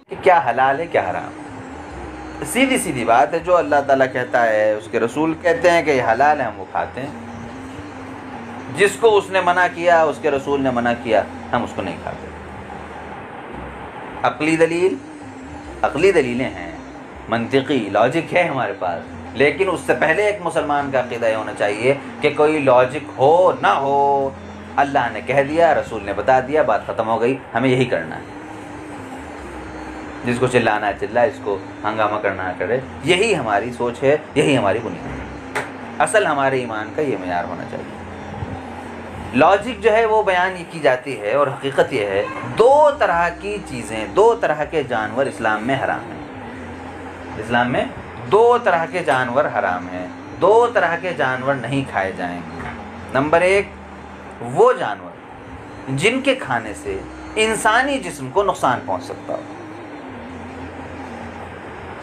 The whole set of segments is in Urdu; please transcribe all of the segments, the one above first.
کہ کیا حلال ہے کیا حرام ہے. سیدھی سیدھی بات ہے. جو اللہ تعالیٰ کہتا ہے، اس کے رسول کہتے ہیں کہ یہ حلال ہے، ہم وہ کھاتے ہیں. جس کو اس نے منع کیا، اس کے رسول نے منع کیا، ہم اس کو نہیں کھاتے. عقلی دلیلیں ہیں، منطقی لاجک ہے ہمارے پاس، لیکن اس سے پہلے ایک مسلمان کا عقیدہ یہ ہونا چاہیے کہ کوئی لاجک ہو نہ ہو، اللہ نے کہہ دیا، رسول نے بتا دیا، بات ختم ہو گئی، ہمیں یہی کرنا ہے. جس کو چلانا ہے چلائے، اس کو ہنگامہ کرنا ہے کرے. یہی ہماری سوچ ہے، یہی ہماری بنیاد ہے. اصل ہمارے ایمان کا یہ معیار ہونا چاہیے. لاجک جو ہے وہ بیان کی جاتی ہے، اور حقیقت یہ ہے دو طرح کی چیزیں، دو طرح کے جانور اسلام میں حرام ہیں. اسلام میں دو طرح کے جانور حرام ہیں، دو طرح کے جانور نہیں کھائے جائیں گے. نمبر ایک، وہ جانور جن کے کھانے سے انسانی جسم کو نقصان پہنچ سکتا ہو.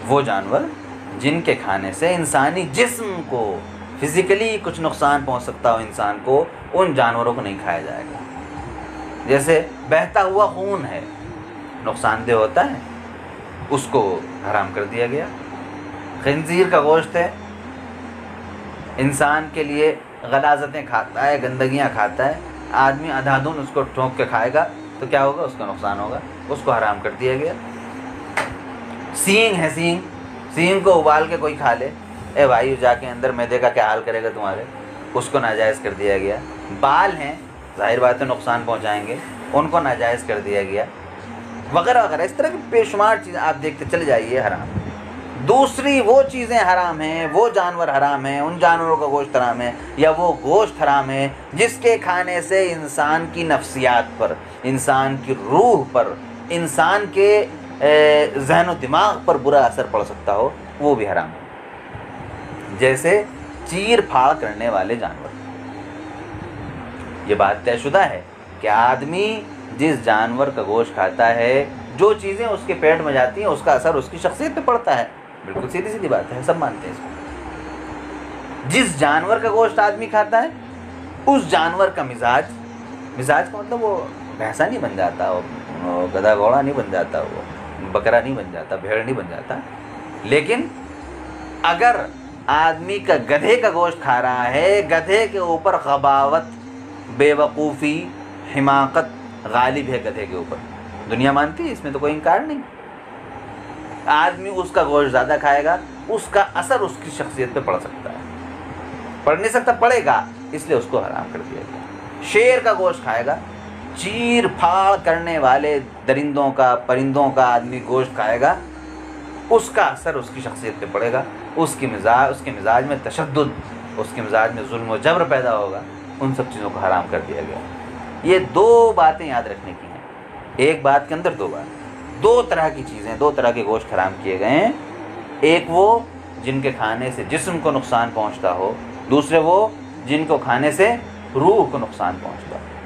وہ جانور جن کے کھانے سے انسانی جسم کو فزیکلی کچھ نقصان پہنچ سکتا ہو انسان کو، ان جانوروں کو نہیں کھایا جائے گا. جیسے بہتا ہوا خون ہے، نقصان دہ ہوتا ہے، اس کو حرام کر دیا گیا. خنزیر کا گوشت ہے، انسان کے لیے غلاظتیں کھاتا ہے، گندگیاں کھاتا ہے. آدمی اندھادھن اس کو ٹھونک کے کھائے گا تو کیا ہوگا؟ اس کا نقصان ہوگا، اس کو حرام کر دیا گیا. سینگ ہے، سینگ کو ابال کے کوئی کھا لے، اے بھائی جا کے اندر معدے کا کیا حال کرے گا تمہارے، اس کو ناجائز کر دیا گیا. بال ہیں، ظاہر بات ہے نقصان پہنچائیں گے، ان کو ناجائز کر دیا گیا، وغیرہ وغیرہ. اس طرح کی بے شمار چیزیں آپ دیکھتے چلے جائیے حرام. دوسری وہ چیزیں حرام ہیں، وہ جانور حرام ہیں، ان جانوروں کا گوشت حرام ہے، یا وہ گوشت حرام ہے جس کے کھانے سے انسان کی نفسیات پر، انسان کی روح پر، انسان کے ذہن و دماغ پر برا اثر پڑ سکتا ہو، وہ بھی حرام ہے. جیسے چیر پھاڑ کرنے والے جانور. یہ بات طے شدہ ہے کہ آدمی جس جانور کا گوشت کھاتا ہے، جو چیزیں اس کے پیٹ میں جاتی ہیں، اس کا اثر اس کی شخصیت پہ پڑتا ہے. بالکل سیدھی سیدھی بات ہے، سب مانتے ہیں اس کو. جس جانور کا گوشت آدمی کھاتا ہے، اس جانور کا مزاج کا مطلب وہ بھینسا نہیں بن جاتا، وہ گدھا گھوڑا نہیں بن جاتا، وہ بکرا نہیں بن جاتا، بھیڑ نہیں بن جاتا. لیکن اگر آدمی کا گدھے کا گوشت کھا رہا ہے، گدھے کے اوپر غباوت، بے وقوفی، حماقت غالب ہے گدھے کے اوپر، دنیا مانتی ہے، اس میں تو کوئی انکار نہیں. آدمی اس کا گوشت زیادہ کھائے گا، اس کا اثر اس کی شخصیت پہ پڑ سکتا ہے. پڑ نہیں سکتا، پڑے گا، اس لیے اس کو حرام کر دیا گیا. شیر کا گوشت کھائے گا، چیر پھاڑ کرنے والے درندوں کا، پرندوں کا آدمی گوشت کھائے گا، اس کا اثر اس کی شخصیت پہ پڑے گا. اس کے مزاج میں تشدد، اس کے مزاج میں ظلم و جبر پیدا ہوگا. ان سب چیزوں کو حرام کر دیا گیا. یہ دو باتیں یاد رکھنے کی ہیں. ایک بات کے اندر دو بات، دو طرح کی چیزیں، دو طرح کے گوشت حرام کیے گئے ہیں. ایک وہ جن کے کھانے سے جسم کو نقصان پہنچتا ہو، دوسرے وہ جن کو کھانے سے روح کو نقصان پہنچتا ہو.